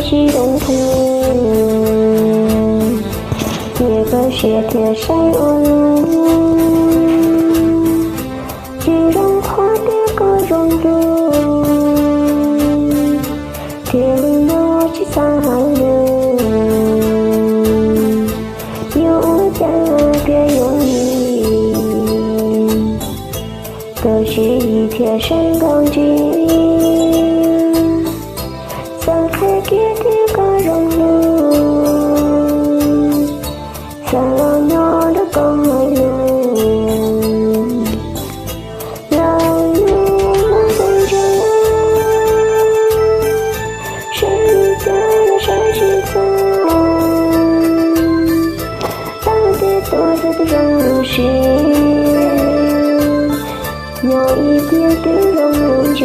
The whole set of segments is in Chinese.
激动痛，也个雪天山路，几种花的各种路，铁里有几三路，有家别有你，都是一天山岗军。散开给的个人路，散了鸟的高路，老路我跟着，谁家的山是走，到底多少的人是，有一点的人知。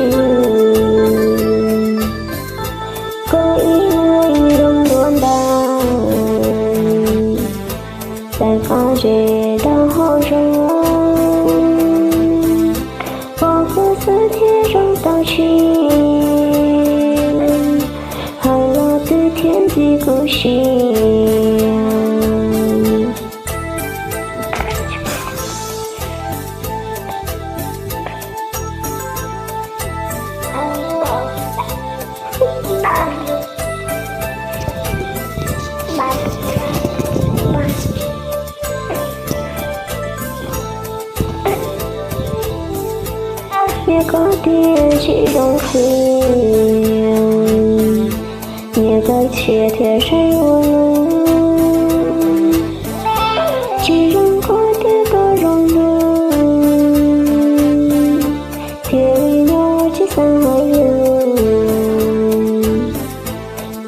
在发觉到好人，我和四天上到去，海老的天地故事。也个的激动恨，也个切天山路，几人过的个人路，铁里有几三路，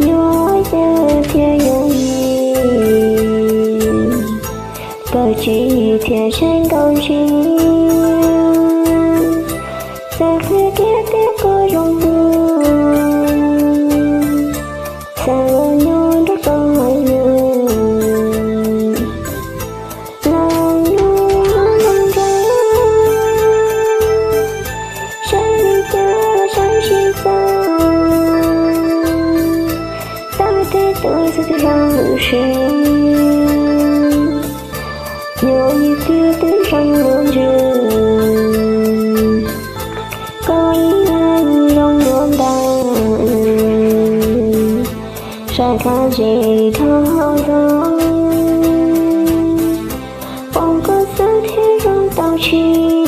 有也别有你，个几天山岗军。散开给的个人路，散了鸟的高路，老路望着，谁家山是走，到底多少的人是，有一点的人望着。晒开几条好走，往个四天上到去。